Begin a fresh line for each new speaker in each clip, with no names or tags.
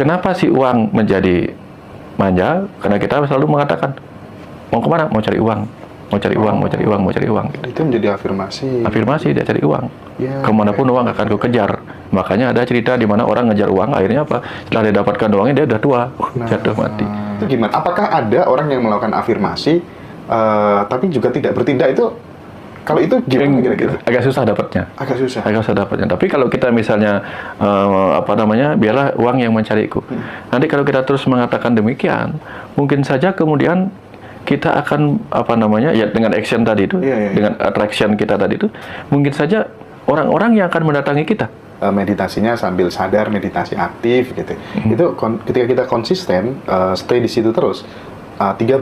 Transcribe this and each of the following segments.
kenapa si uang menjadi manja? Karena kita selalu mengatakan, mau kemana? Mau cari uang. Mau cari uang, mau cari uang, mau cari uang.
Itu menjadi afirmasi.
Afirmasi, dia cari uang.
Ya,
Kemanapun uang akan ku kejar. Makanya ada cerita di mana orang ngejar uang, akhirnya apa? Setelah dia dapatkan uangnya, dia udah tua, jatuh mati.
Itu gimana? Apakah ada orang yang melakukan afirmasi, tapi juga tidak bertindak itu? Kalau itu gimana kira-kira?
Agak susah dapatnya.
Agak susah.
Agak susah dapatnya. Tapi kalau kita misalnya biarlah uang yang mencariku. Nanti kalau kita terus mengatakan demikian, mungkin saja kemudian kita akan ya dengan action tadi itu, dengan attraction kita tadi itu, mungkin saja orang-orang yang akan mendatangi kita.
Meditasinya sambil sadar, meditasi aktif gitu. Itu ketika kita konsisten, stay di situ terus. Tiga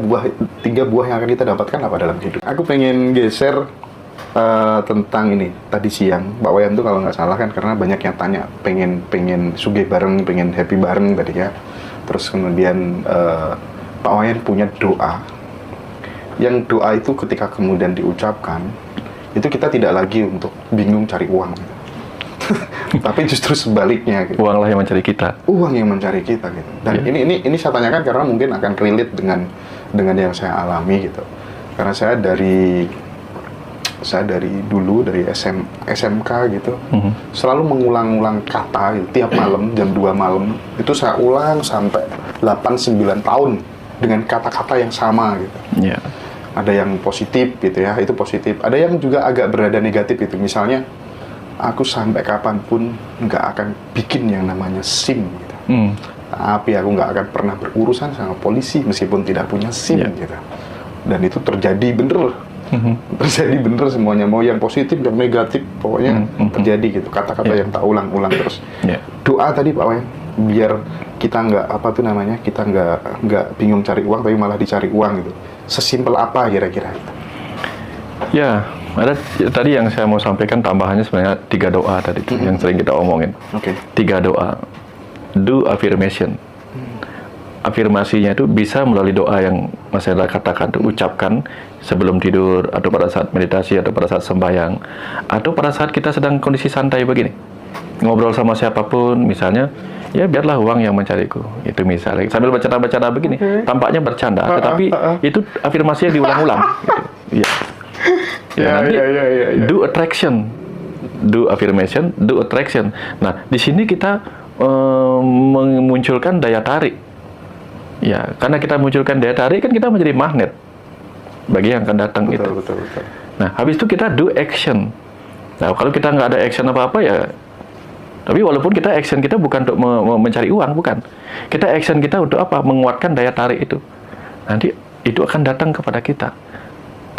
buah yang akan kita dapatkan apa dalam hidup. Aku pengen geser tentang ini tadi siang Pak Wayan tuh kalau nggak salah kan, karena banyak yang tanya pengen sugih bareng, pengen happy bareng tadi ya. Terus kemudian Pak Wayan punya doa, yang doa itu ketika kemudian diucapkan itu kita tidak lagi untuk bingung cari uang gitu. Tapi justru sebaliknya gitu.
Uanglah yang mencari kita.
Uang yang mencari kita gitu. Dan ini saya tanyakan karena mungkin akan relate dengan yang saya alami gitu. Karena saya dari dulu dari SMK gitu, selalu mengulang-ulang kata gitu, tiap malam jam 2 malam itu saya ulang sampai 8-9 tahun dengan kata-kata yang sama gitu.
Yeah.
Ada yang positif gitu ya, itu positif. Ada yang juga agak berada negatif gitu. Misalnya, aku sampai kapanpun nggak akan bikin yang namanya SIM gitu. Tapi aku nggak akan pernah berurusan sama polisi meskipun tidak punya SIM gitu. Dan itu terjadi bener. Terjadi bener semuanya, mau yang positif yang negatif pokoknya terjadi gitu. Kata-kata yang tak ulang-ulang terus. Doa tadi Pak Wayan, biar kita kita nggak bingung cari uang tapi malah dicari uang gitu. Sesimpel apa kira-kira itu?
Ya, ada tadi yang saya mau sampaikan tambahannya sebenarnya 3 doa tadi yang sering kita omongin. 3 doa. Do affirmation. Afirmasinya itu bisa melalui doa yang Mas Hendra katakan, tuh ucapkan sebelum tidur, atau pada saat meditasi, atau pada saat sembahyang, atau pada saat kita sedang kondisi santai begini. Ngobrol sama siapapun, misalnya, ya biarlah uang yang mencariku. Itu misalnya, sambil bercanda-bercanda begini, tampaknya bercanda, tetapi itu afirmasi yang diulang-ulang. Gitu. Do attraction, do affirmation, do attraction. Nah, di sini kita memunculkan daya tarik. Ya, karena kita munculkan daya tarik kan kita menjadi magnet bagi yang akan datang itu.
Betul.
Nah, habis itu kita do action. Nah, kalau kita nggak ada action apa-apa ya, tapi walaupun kita action kita bukan untuk mencari uang, bukan. Kita action kita untuk apa? Menguatkan daya tarik itu. Nanti itu akan datang kepada kita.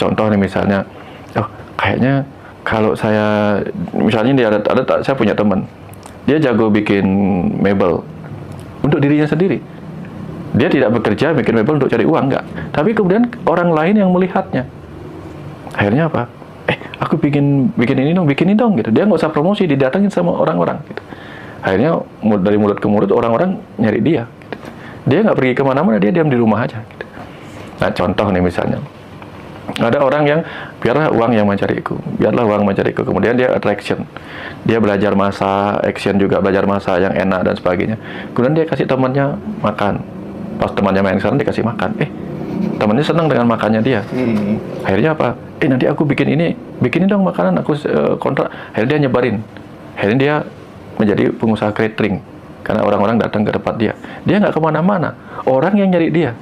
Contoh nih misalnya, kayaknya kalau saya, misalnya saya punya teman, dia jago bikin mebel untuk dirinya sendiri. Dia tidak bekerja bikin mebel untuk cari uang, enggak. Tapi kemudian orang lain yang melihatnya. Akhirnya apa? Aku bikin ini dong gitu. Dia nggak usah promosi, didatengin sama orang-orang gitu. Akhirnya dari mulut ke mulut orang-orang nyari dia gitu. Dia nggak pergi kemana-mana, dia diam di rumah aja gitu. Nah, contoh nih misalnya, ada orang yang biarlah uang yang mencariku, kemudian dia attraction, dia belajar masak, action juga belajar masak yang enak dan sebagainya. Kemudian dia kasih temannya makan, pas temannya main sana dikasih makan, temannya senang dengan makannya dia. Akhirnya apa? Nanti aku bikinin dong makanan, aku kontrak. Akhirnya dia nyebarin, akhirnya dia menjadi pengusaha catering karena orang-orang datang ke tempat dia. Dia nggak kemana-mana, orang yang nyari dia.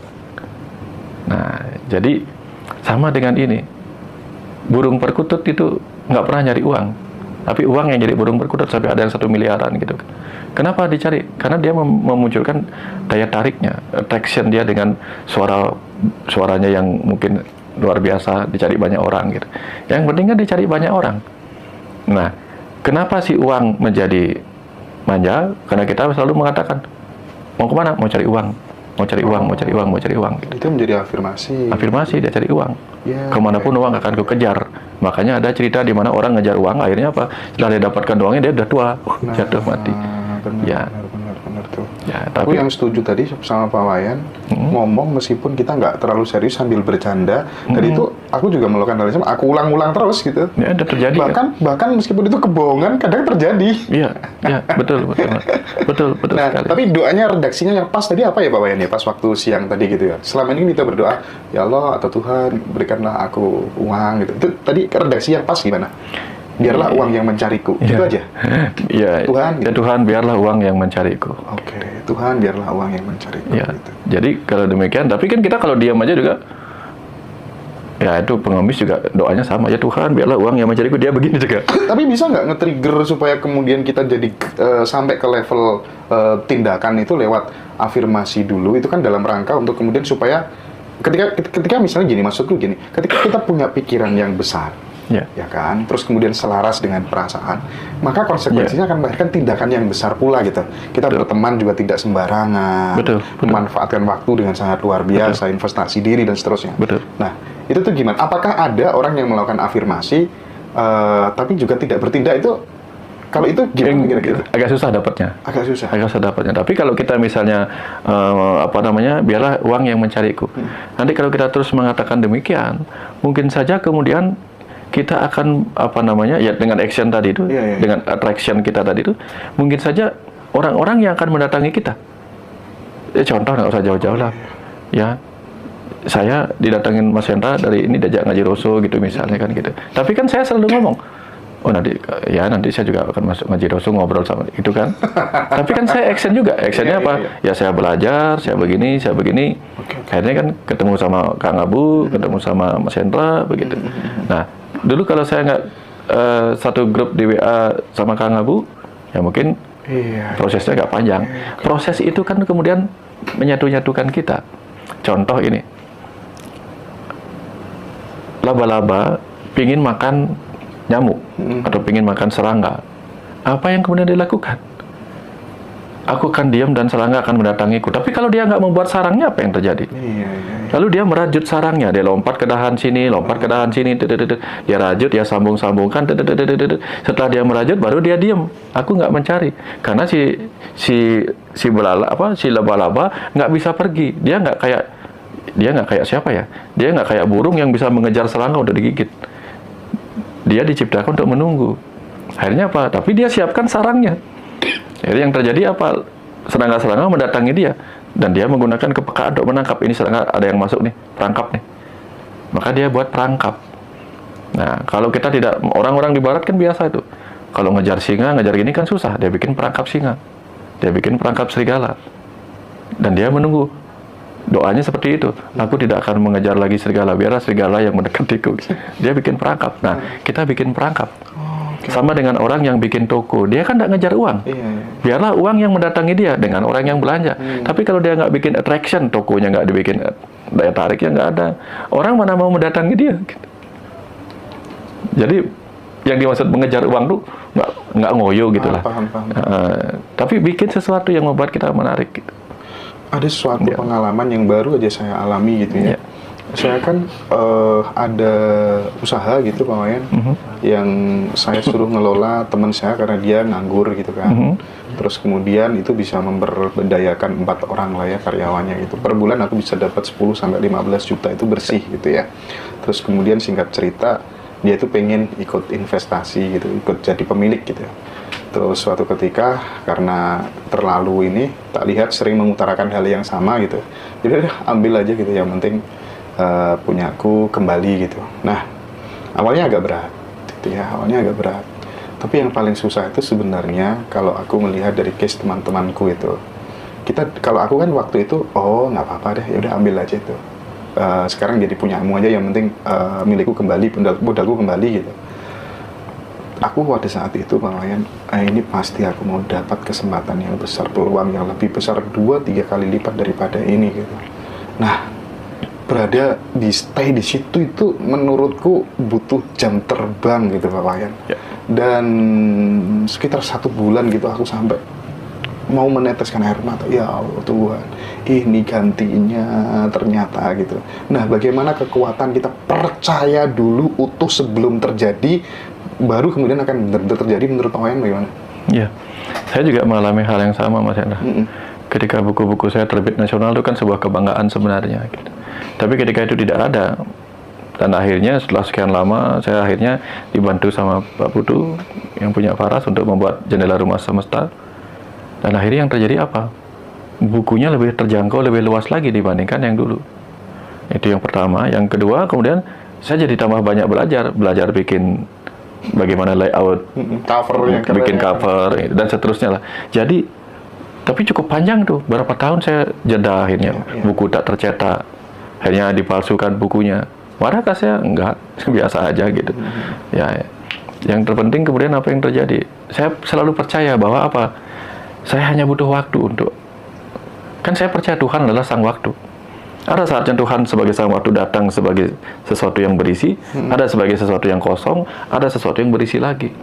Nah, jadi sama dengan ini, burung perkutut itu nggak pernah nyari uang, tapi uang yang jadi burung perkutut sampai ada yang 1 miliaran gitu. Kenapa dicari? Karena dia memunculkan daya tariknya, attraction dia dengan suaranya yang mungkin luar biasa, dicari banyak orang gitu. Yang penting kan dicari banyak orang. Nah, kenapa si uang menjadi manja? Karena kita selalu mengatakan, mau kemana? Mau cari uang. Mau cari uang. Gitu.
Itu menjadi afirmasi.
Afirmasi, dia cari uang. Kemanapun uang akan ku kejar. Makanya ada cerita di mana orang ngejar uang, akhirnya apa? Setelah dia dapatkan uangnya, dia udah tua, jatuh mati.
Benar tuh.
Ya,
Aku yang setuju tadi sama Pak Wayan, ngomong meskipun kita nggak terlalu serius sambil bercanda, dan itu aku juga melakukan hal yang sama, aku ulang-ulang terus gitu.
Ya, ada terjadi.
Bahkan meskipun itu kebohongan, kadang terjadi.
Iya, betul
Nah,
sekali.
tapi doanya redaksinya yang pas tadi apa ya Pak Wayan ya, pas waktu siang tadi gitu ya. Selama ini kita berdoa, ya Allah atau Tuhan berikanlah aku uang gitu. Itu tadi redaksi yang pas gimana? Biarlah uang yang mencariku, gitu aja.
Iya,
Tuhan,
ya Tuhan biarlah uang yang mencariku.
Oke, Tuhan biarlah uang yang mencariku.
Ya,
Gitu.
jadi kalau demikian, tapi kan kita kalau diam aja juga, ya itu pengemis juga doanya sama, ya Tuhan biarlah uang yang mencariku, dia begini juga.
Tapi bisa nggak nge-trigger supaya kemudian kita jadi sampai ke level tindakan itu lewat afirmasi dulu, itu kan dalam rangka untuk kemudian supaya ketika misalnya gini, maksudku gini, ketika kita punya pikiran yang besar,
Ya,
ya kan, terus kemudian selaras dengan perasaan, maka konsekuensinya akan melahirkan tindakan yang besar pula gitu. Kita berteman juga tidak sembarangan,
Betul.
memanfaatkan waktu dengan sangat luar biasa, investasi diri dan seterusnya.
Betul.
Nah, itu tuh gimana? Apakah ada orang yang melakukan afirmasi tapi juga tidak bertindak itu? Kalau itu gimana kira-kira?
agak susah dapatnya.
Agak susah.
Agak susah dapatnya. Tapi kalau kita misalnya biarlah uang yang mencariku. Nanti kalau kita terus mengatakan demikian, mungkin saja kemudian kita akan ya dengan action tadi itu, dengan attraction kita tadi itu, mungkin saja orang-orang yang akan mendatangi kita. Contoh nggak usah jauh-jauh lah, ya. Saya didatengin Mas Hendra dari ini diajak ngaji Roso gitu misalnya kan gitu. Tapi kan saya selalu ngomong, oh nanti saya juga akan masuk ngaji Roso ngobrol sama itu kan. Tapi kan saya action juga. Actionnya apa? Ya saya belajar, saya begini. Akhirnya kan ketemu sama Kang Abu, ketemu sama Mas Hendra begitu. Nah, dulu kalau saya nggak satu grup di WA sama Kang Abu, ya mungkin prosesnya nggak panjang. Proses itu kan kemudian menyatu-nyatukan kita. Contoh ini, laba-laba pingin makan nyamuk atau pingin makan serangga. Apa yang kemudian dilakukan? Aku akan diam dan serangga akan mendatangiku. Tapi kalau dia nggak membuat sarangnya, apa yang terjadi? Lalu dia merajut sarangnya, dia lompat ke dahan sini, dia rajut, dia sambung-sambungkan, setelah dia merajut, baru dia diam. Aku nggak mencari, karena si laba-laba nggak bisa pergi. Dia nggak kayak siapa ya? Dia nggak kayak burung yang bisa mengejar serangga untuk digigit. Dia diciptakan untuk menunggu. Akhirnya apa? Tapi dia siapkan sarangnya. Jadi yang terjadi apa? Serangga-serangga mendatangi dia, dan dia menggunakan kepekaan untuk menangkap. Ini serangga ada yang masuk nih, perangkap nih. Maka dia buat perangkap. Nah, kalau kita tidak, orang-orang di barat kan biasa itu. Kalau ngejar singa, ngejar gini kan susah. Dia bikin perangkap singa, dia bikin perangkap serigala, dan dia menunggu. Doanya seperti itu. Aku tidak akan mengejar lagi serigala, biarlah serigala yang mendekatiku. Dia bikin perangkap. Nah, kita bikin perangkap. Sama dengan orang yang bikin toko, dia kan nggak ngejar uang. Biarlah uang yang mendatangi dia dengan orang yang belanja. Tapi kalau dia nggak bikin attraction, tokonya nggak dibikin daya tariknya nggak ada, orang mana mau mendatangi dia? Jadi yang dimaksud mengejar uang tuh nggak ngoyo gitulah.
Paham.
Tapi bikin sesuatu yang membuat kita menarik. Gitu.
Ada suatu pengalaman yang baru aja saya alami gitu ya. Saya kan ada usaha gitu Pak Wayan, yang saya suruh ngelola teman saya karena dia nganggur gitu kan. Terus kemudian itu bisa memberdayakan 4 orang lah ya karyawannya gitu. Per bulan aku bisa dapat 10-15 juta itu bersih gitu ya. Terus kemudian singkat cerita, dia itu pengen ikut investasi gitu, ikut jadi pemilik gitu ya. Terus suatu ketika karena terlalu ini, tak lihat sering mengutarakan hal yang sama gitu. Jadi udah ambil aja gitu, yang penting punyaku kembali gitu. Nah, awalnya agak berat gitu ya, tapi yang paling susah itu sebenarnya kalau aku melihat dari case teman-temanku itu, kalau aku kan waktu itu nggak apa-apa deh, ya udah ambil aja itu, sekarang jadi punyamu aja, yang penting milikku kembali, modalku kembali gitu. Aku pada saat itu Pak Wayan, ini pasti aku mau dapat kesempatan yang besar, peluang yang lebih besar 2-3 kali lipat daripada ini gitu. Nah, stay di situ itu menurutku butuh jam terbang gitu Pak Wayan. Dan sekitar 1 bulan gitu aku sampai mau meneteskan air mata. Ya Allah Tuhan, ini gantinya ternyata gitu. Nah, bagaimana kekuatan kita percaya dulu utuh sebelum terjadi, baru kemudian akan benar-benar terjadi. Menurut Pak Wayan bagaimana?
Iya, saya juga mengalami hal yang sama Mas Hendra. Ketika buku-buku saya terbit nasional itu kan sebuah kebanggaan sebenarnya gitu. Tapi ketika itu tidak ada, Dan akhirnya setelah sekian lama, saya akhirnya dibantu sama Pak Putu yang punya Faras untuk membuat Jendela Rumah Semesta. Dan akhirnya yang terjadi apa? Bukunya lebih terjangkau, lebih luas lagi dibandingkan yang dulu. Itu yang pertama. Yang kedua, kemudian saya jadi tambah banyak belajar bikin bagaimana layout,
Cover yang keren.
bikin cover, dan seterusnya lah. Jadi, tapi cukup panjang tuh. Berapa tahun saya jeda akhirnya. Buku tak tercetak. Akhirnya dipalsukan bukunya. Marahkah saya? Enggak. Biasa aja gitu. Ya, yang terpenting kemudian apa yang terjadi? Saya selalu percaya bahwa apa? Saya hanya butuh waktu untuk... Kan saya percaya Tuhan adalah sang waktu. Ada saatnya Tuhan sebagai sang waktu datang sebagai sesuatu yang berisi, ada sebagai sesuatu yang kosong, ada sesuatu yang berisi lagi.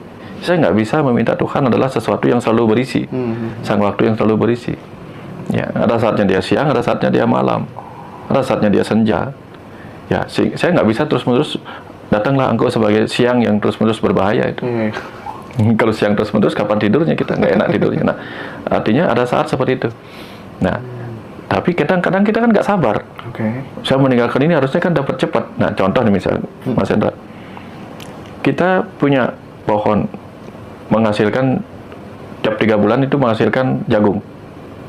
Saya nggak bisa meminta Tuhan adalah sesuatu yang selalu berisi, sang waktu yang selalu berisi. Ya, ada saatnya dia siang, ada saatnya dia malam, ada saatnya dia senja. Ya, saya nggak bisa terus-menerus datanglah engkau sebagai siang yang terus-menerus berbahaya itu. Kalau siang terus-menerus, kapan tidurnya kita? Nggak enak tidurnya. Nah, artinya ada saat seperti itu. Nah, tapi kadang-kadang kita kan nggak sabar. Saya meninggalkan ini harusnya kan dapat cepat. Nah, contoh nih misalnya, Mas Hendra, kita punya pohon menghasilkan tiap 3 bulan itu menghasilkan jagung.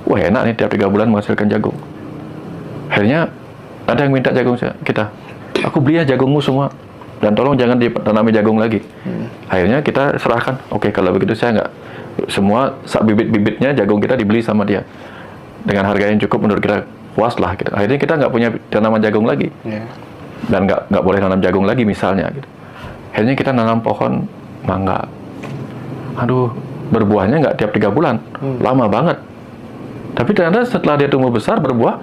Wah, enak nih tiap 3 bulan menghasilkan jagung. Akhirnya ada yang minta jagung kita. Aku beli ya jagungmu semua. Dan tolong jangan ditanami jagung lagi. Akhirnya kita serahkan. Oke, kalau begitu saya nggak. Semua bibit-bibitnya jagung kita dibeli sama dia. Dengan harga yang cukup menurut kita puas lah. Gitu. Akhirnya kita nggak punya tanaman jagung lagi. Dan nggak boleh nanam jagung lagi misalnya. Gitu. Akhirnya kita nanam pohon mangga. Aduh, berbuahnya nggak tiap 3 bulan. Lama banget. Tapi ternyata setelah dia tumbuh besar, berbuah,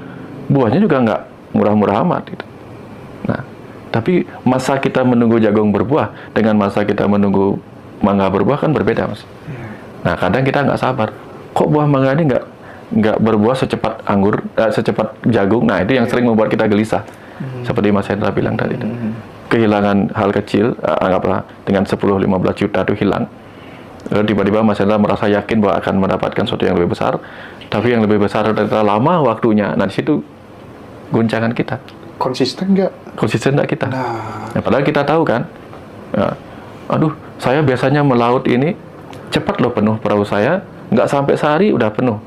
buahnya juga nggak murah-murah amat. Gitu. Nah, tapi masa kita menunggu jagung berbuah dengan masa kita menunggu mangga berbuah kan berbeda, Mas. Nah, kadang kita nggak sabar. Kok buah mangga ini nggak berbuah secepat secepat jagung? Nah, itu yang sering membuat kita gelisah. Seperti Mas Hendra bilang tadi itu. Kehilangan hal kecil, anggaplah dengan 10-15 juta itu hilang. Lalu tiba-tiba Mas Hendra merasa yakin bahwa akan mendapatkan sesuatu yang lebih besar, tapi yang lebih besar ternyata lama waktunya. Nah, di situ guncangan kita.
Konsisten nggak
kita?
Nah,
Padahal kita tahu kan, ya, aduh, saya biasanya melaut ini cepat loh penuh perahu saya, nggak sampai sehari udah penuh.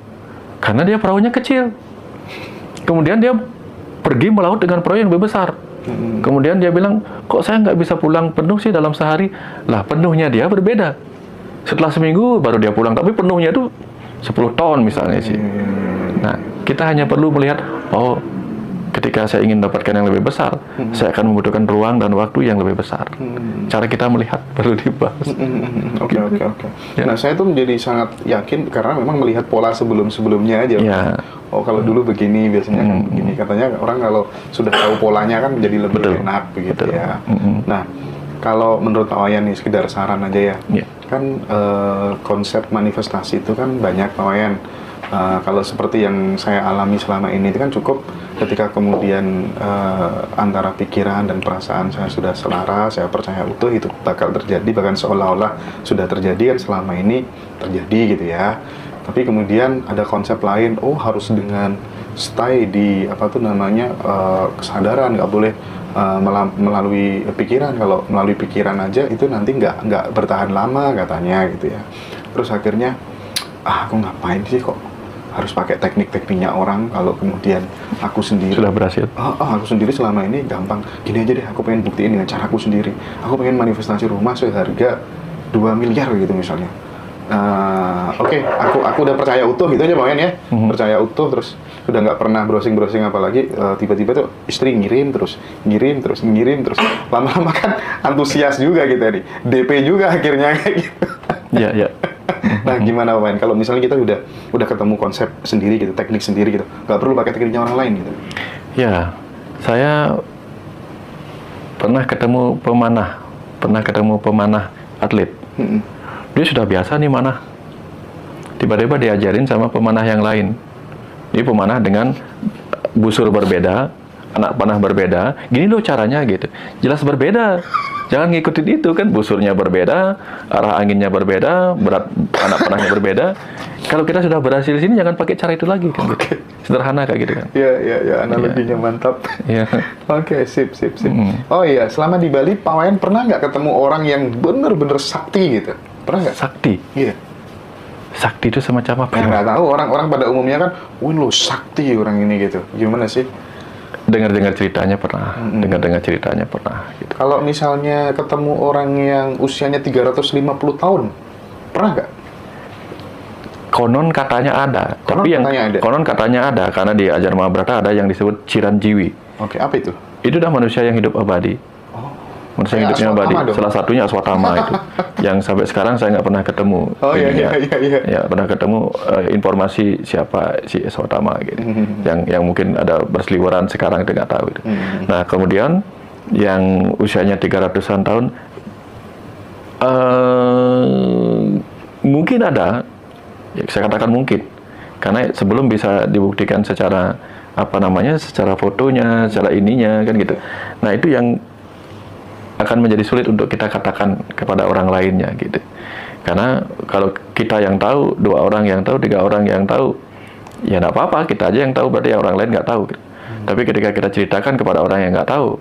Karena dia perahunya kecil. Kemudian dia pergi melaut dengan perahu yang lebih besar. Kemudian dia bilang, kok saya nggak bisa pulang penuh sih dalam sehari? Lah, penuhnya dia berbeda. Setelah seminggu baru dia pulang, tapi penuhnya itu 10 ton misalnya sih. Nah, kita hanya perlu melihat, oh, ketika saya ingin dapatkan yang lebih besar, saya akan membutuhkan ruang dan waktu yang lebih besar. Cara kita melihat perlu dibahas.
Oke.
Ya.
Nah, saya tuh menjadi sangat yakin karena memang melihat pola sebelum-sebelumnya aja.
Ya.
Oh, kalau dulu begini, biasanya kan begini. Katanya orang kalau sudah tahu polanya kan jadi lebih enak begitu ya. Nah, kalau menurut Pak Wayan nih, sekedar saran aja ya. Kan konsep manifestasi itu kan banyak, Pak Wayan. Kalau seperti yang saya alami selama ini itu kan cukup ketika kemudian antara pikiran dan perasaan saya sudah selaras, saya percaya utuh itu bakal terjadi, bahkan seolah-olah sudah terjadi kan selama ini terjadi gitu ya. Tapi kemudian ada konsep lain, oh harus dengan stay di kesadaran, nggak boleh melalui pikiran. Kalau melalui pikiran aja itu nanti nggak bertahan lama katanya gitu ya. Terus akhirnya aku ngapain sih kok harus pakai teknik-tekniknya orang kalau kemudian aku sendiri
sudah berhasil.
Aku sendiri selama ini gampang. Gini aja deh, aku pengen buktiin dengan caraku sendiri. Aku pengen manifestasi rumah seharga 2 miliar gitu misalnya. Oke, aku udah percaya utuh gitu aja Bang ya. Percaya utuh, terus udah nggak pernah browsing apalagi. Tiba-tiba tuh istri ngirim terus. Lama-lama kan antusias juga kita nih. DP juga akhirnya kayak gitu.
Iya.
Nah, gimana Pak? Kalau misalnya kita udah ketemu konsep sendiri gitu, teknik sendiri gitu, nggak perlu pakai tekniknya orang lain gitu.
Ya, saya pernah ketemu pemanah atlet. Dia sudah biasa nih manah. Tiba-tiba diajarin sama pemanah yang lain. Ini pemanah dengan busur berbeda, anak panah berbeda, gini loh caranya gitu. Jelas berbeda. Jangan ngikutin itu kan, busurnya berbeda, arah anginnya berbeda, berat anak panahnya berbeda. Kalau kita sudah berhasil di sini, jangan pakai cara itu lagi kan. Gitu. Sederhana kayak gitu kan.
Iya, analoginya mantap.
Iya.
Oke, sip. Oh iya, selama di Bali, Pak Wayan pernah nggak ketemu orang yang bener-bener sakti gitu? Pernah nggak?
Sakti.
Iya.
Sakti itu semacam apa?
Ya nggak tahu, orang-orang pada umumnya kan, wih lo sakti orang ini gitu. Gimana sih?
Dengar-dengar ceritanya pernah. Dengar-dengar ceritanya pernah. Gitu.
Kalau misalnya ketemu orang yang usianya 350 tahun, pernah nggak?
Konon katanya ada, konon katanya ada karena di Ajar Mahabharata ada yang disebut Ciranjiwi.
Oke, apa itu?
Itu dah manusia yang hidup abadi. Manusia yang hidupnya abadi.
Dong.
Salah satunya Aswatthama itu, yang sampai sekarang saya nggak pernah ketemu.
Oh iya.
Ya, pernah ketemu informasi siapa si Aswatthama gitu. Yang mungkin ada berseliweran sekarang itu nggak tahu. Gitu. Nah kemudian yang usianya 300-an tahun, mungkin ada. Ya, saya katakan mungkin, karena sebelum bisa dibuktikan secara secara fotonya, secara ininya kan gitu. Nah itu yang akan menjadi sulit untuk kita katakan kepada orang lainnya gitu. Karena kalau kita yang tahu, 2 orang yang tahu, 3 orang yang tahu, ya nggak apa-apa, kita aja yang tahu, berarti orang lain nggak tahu. Gitu. Tapi ketika kita ceritakan kepada orang yang nggak tahu,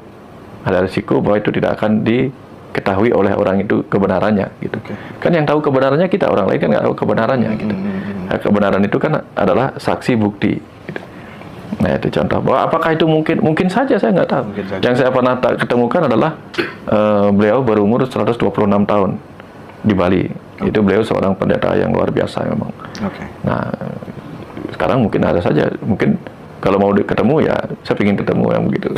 ada risiko bahwa itu tidak akan diketahui oleh orang itu kebenarannya gitu. Kan yang tahu kebenarannya kita, orang lain kan nggak tahu kebenarannya gitu. Nah, kebenaran itu kan adalah saksi bukti gitu. Nah itu contoh bahwa apakah itu mungkin saja, saya nggak tahu. Yang saya pernah ketemukan adalah beliau berumur 126 tahun di Bali. Itu beliau seorang pendeta yang luar biasa memang. Nah sekarang mungkin ada saja, mungkin kalau mau ketemu ya saya ingin ketemu yang begitu.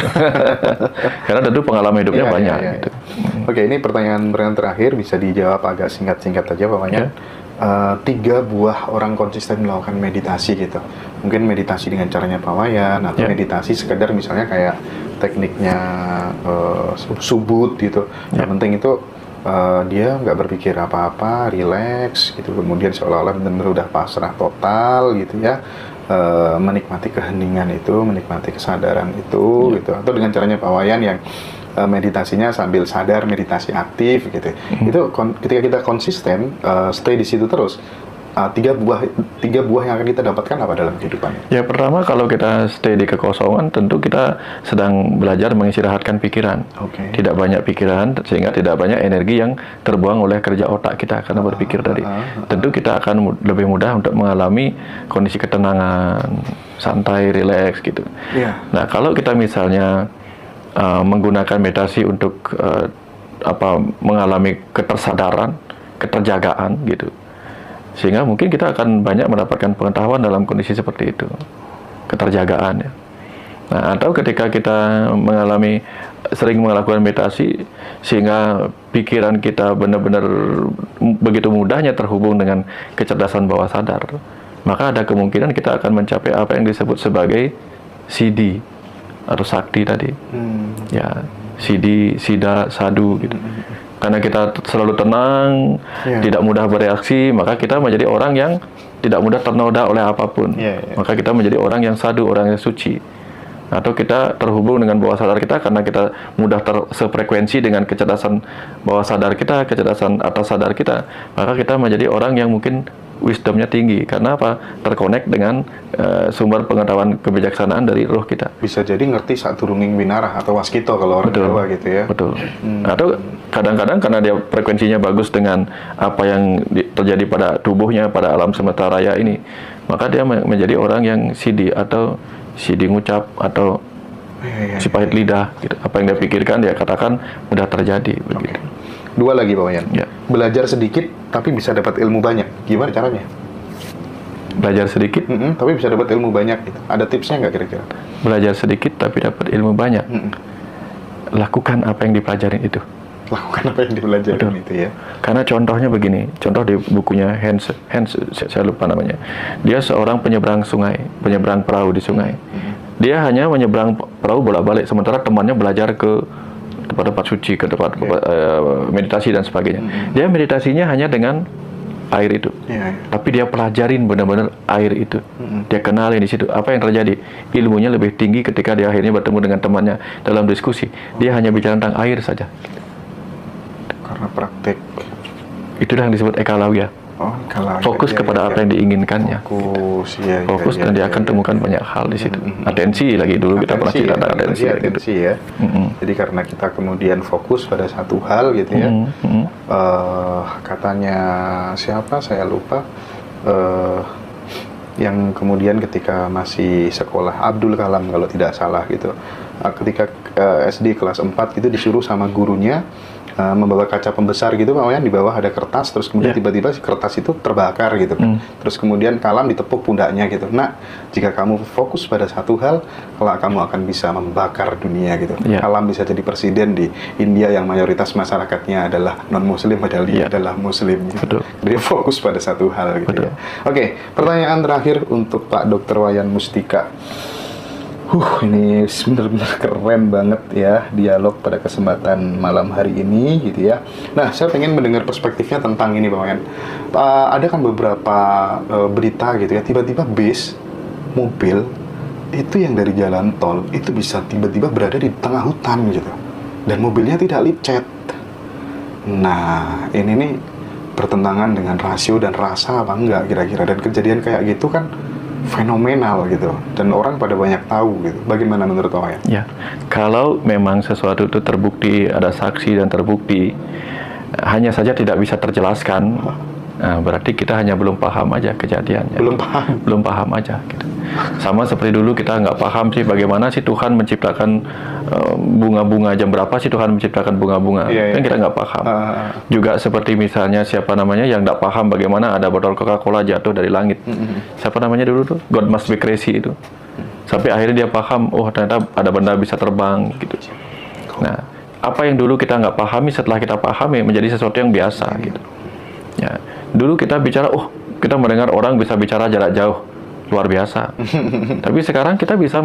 Karena tentu pengalaman hidupnya banyak. Gitu.
Oke, ini pertanyaan terakhir, bisa dijawab agak singkat-singkat aja Pak Wayan. 3 buah orang konsisten melakukan meditasi gitu. Mungkin meditasi dengan caranya Pak Wayan, atau meditasi sekedar misalnya kayak tekniknya subut gitu. Yang penting itu dia nggak berpikir apa-apa, rileks gitu. Kemudian seolah-olah benar-benar udah pasrah total gitu ya. Menikmati keheningan itu, menikmati kesadaran itu gitu. Atau dengan caranya Pak Wayan yang meditasinya sambil sadar, meditasi aktif gitu. Itu ketika kita konsisten stay di situ terus, 3 buah yang akan kita dapatkan apa dalam kehidupan?
Ya pertama, kalau kita stay di kekosongan, tentu kita sedang belajar mengistirahatkan pikiran. Tidak banyak pikiran, sehingga tidak banyak energi yang terbuang oleh kerja otak kita karena berpikir tadi. Tentu kita akan lebih mudah untuk mengalami kondisi ketenangan, santai, rileks gitu. Nah kalau kita misalnya menggunakan meditasi untuk mengalami ketersadaran, keterjagaan gitu, sehingga mungkin kita akan banyak mendapatkan pengetahuan dalam kondisi seperti itu, keterjagaan ya. Nah, atau ketika kita sering melakukan meditasi sehingga pikiran kita benar-benar begitu mudahnya terhubung dengan kecerdasan bawah sadar, maka ada kemungkinan kita akan mencapai apa yang disebut sebagai CD atau sakti tadi. Ya, CD, sida, sadu gitu. Karena kita selalu tenang, tidak mudah bereaksi, maka kita menjadi orang yang tidak mudah ternoda oleh apapun. Maka kita menjadi orang yang sadu, orang yang suci. Atau kita terhubung dengan bawah sadar kita karena kita mudah sefrekuensi dengan kecerdasan bawah sadar kita, kecerdasan atas sadar kita. Maka kita menjadi orang yang mungkin wisdomnya tinggi. Karena apa? Terkonek dengan sumber pengetahuan kebijaksanaan dari roh kita.
Bisa jadi ngerti saturunging winarah atau waskito kalau orang Jawa gitu ya.
Betul. Atau kadang-kadang karena dia frekuensinya bagus dengan apa yang terjadi pada tubuhnya, pada alam semesta raya ini, maka dia menjadi orang yang sidi atau sidi ngucap atau si pahit lidah gitu. Apa yang dia pikirkan dia katakan mudah terjadi begitu.
2 lagi Pak Wayan. Belajar sedikit tapi bisa dapat ilmu banyak. Gimana caranya?
Belajar sedikit
tapi bisa dapat ilmu banyak gitu. Ada tipsnya nggak kira-kira?
Belajar sedikit tapi dapat ilmu banyak. Lakukan apa yang dipelajarin itu.
Lakukan apa yang dipelajarin itu ya.
Karena contohnya begini, contoh di bukunya Hans, saya lupa namanya. Dia seorang penyeberang penyeberang perahu di sungai. Dia hanya menyeberang perahu bolak-balik, sementara temannya belajar ke tempat suci, ke tempat meditasi dan sebagainya. Dia meditasinya hanya dengan air itu.
Iya, iya.
Tapi dia pelajarin benar-benar air itu. Dia kenalin di situ. Apa yang terjadi? Ilmunya lebih tinggi ketika dia akhirnya bertemu dengan temannya dalam diskusi. Dia hanya bicara tentang air saja.
Karena praktek.
Itulah yang disebut ekalawiyah.
Oh, kalau
Fokus kepada apa yang diinginkannya.
Fokus, ya,
Fokus dan dia akan temukan banyak hal di situ. Atensi lagi dulu kita pernah cerita tentang atensi.
ya,
gitu.
atensi ya. Jadi karena kita kemudian fokus pada satu hal gitu ya. Katanya siapa saya lupa. Yang kemudian ketika masih sekolah Abdul Kalam kalau tidak salah gitu. Ketika SD kelas 4 gitu disuruh sama gurunya membawa kaca pembesar gitu Pak Wayan, di bawah ada kertas, terus kemudian tiba-tiba si kertas itu terbakar gitu kan. Terus kemudian Kalam ditepuk pundaknya gitu. Nah, jika kamu fokus pada satu hal, kelak kamu akan bisa membakar dunia gitu. Kalam bisa jadi presiden di India yang mayoritas masyarakatnya adalah non-muslim, padahal dia adalah muslim gitu. Dia fokus pada satu hal gitu ya. Oke, pertanyaan terakhir untuk Pak Dr. Wayan Mustika. Ini benar-benar keren banget ya dialog pada kesempatan malam hari ini gitu ya. Nah, saya pengen mendengar perspektifnya tentang ini Pak Wayan. Ada kan beberapa berita gitu ya, tiba-tiba bis, mobil itu yang dari jalan tol itu bisa tiba-tiba berada di tengah hutan gitu. Dan mobilnya tidak licet. Nah, ini nih bertentangan dengan rasio dan rasa apa enggak kira-kira, dan kejadian kayak gitu kan fenomenal gitu, dan orang pada banyak tahu gitu. Bagaimana menurut Pak Wayan?
Ya, kalau memang sesuatu itu terbukti, ada saksi dan terbukti, hanya saja tidak bisa terjelaskan, nah, berarti kita hanya belum paham aja kejadiannya. Belum paham aja gitu. Sama seperti dulu kita nggak paham sih bagaimana sih Tuhan menciptakan bunga-bunga, jam berapa sih Tuhan menciptakan bunga-bunga, kan kita nggak paham. Juga seperti misalnya siapa namanya yang nggak paham bagaimana ada botol Coca-Cola jatuh dari langit. Siapa namanya dulu tuh? God Must Be Crazy itu. Sampai akhirnya dia paham, oh ternyata ada benda bisa terbang gitu. Nah, apa yang dulu kita nggak pahami setelah kita pahami menjadi sesuatu yang biasa gitu. Ya, dulu kita bicara, kita mendengar orang bisa bicara jarak jauh, luar biasa. Tapi sekarang kita bisa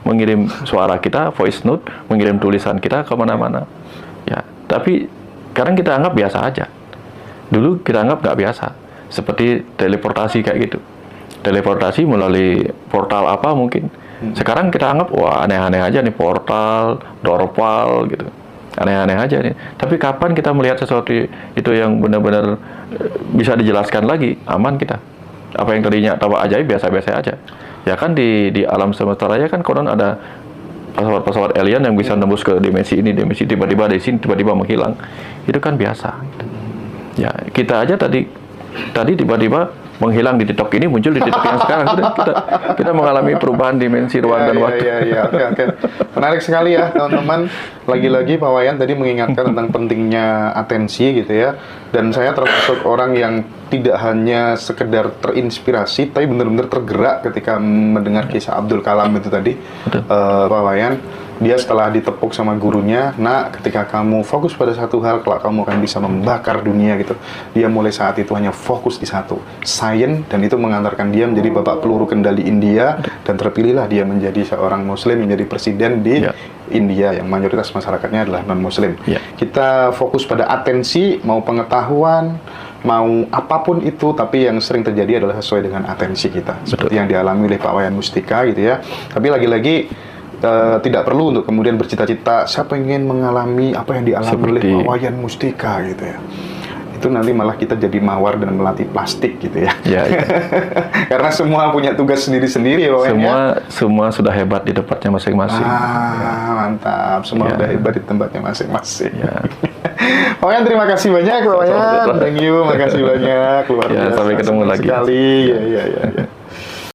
mengirim suara kita, voice note, mengirim tulisan kita kemana-mana. Ya, tapi sekarang kita anggap biasa aja. Dulu kita anggap nggak biasa, seperti teleportasi kayak gitu. Teleportasi melalui portal apa mungkin. Sekarang kita anggap, wah aneh-aneh aja nih, portal, dorpal gitu. Aneh-aneh aja nih. Tapi kapan kita melihat sesuatu itu yang benar-benar bisa dijelaskan lagi, aman kita. Apa yang tadinya tahu ajaib, biasa-biasa aja. Ya kan di alam semesta raya kan konon ada pesawat-pesawat alien yang bisa nembus ke dimensi ini, dimensi tiba-tiba di sini, tiba-tiba menghilang. Itu kan biasa. Ya, kita aja tadi tiba-tiba menghilang di TikTok ini, muncul di TikTok yang sekarang. Kita mengalami perubahan dimensi ruang dan waktu.
Oke. Menarik sekali ya teman-teman. Lagi-lagi Pak Wayan tadi mengingatkan tentang pentingnya atensi gitu ya. Dan saya termasuk orang yang tidak hanya sekedar terinspirasi, tapi benar-benar tergerak ketika mendengar kisah Abdul Kalam itu tadi. Pak Wayan, dia setelah ditepuk sama gurunya, nah ketika kamu fokus pada satu hal, kelak kamu akan bisa membakar dunia gitu. Dia mulai saat itu hanya fokus di satu, sains, dan itu mengantarkan dia menjadi bapak peluru kendali India, dan terpilihlah dia menjadi seorang muslim, menjadi presiden di India yang mayoritas masyarakatnya adalah non-muslim. Kita fokus pada atensi, mau pengetahuan, mau apapun itu, tapi yang sering terjadi adalah sesuai dengan atensi kita. Seperti yang dialami oleh Pak Wayan Mustika gitu ya. Tapi lagi-lagi tidak perlu untuk kemudian bercita-cita saya pengen mengalami apa yang dialami oleh Pak Wayan Mustika gitu ya. Itu nanti malah kita jadi mawar dan melatih plastik gitu ya. Karena semua punya tugas sendiri-sendiri ya Pak Wayan.
Semua sudah hebat di tempatnya masing-masing.
Mantap. Semua sudah hebat di tempatnya masing-masing. Pak Wayan, terima kasih banyak Pak Wayan. Thank you, makasih banyak. Luar biasa.
Sampai ketemu lagi.
Sekali. Ya.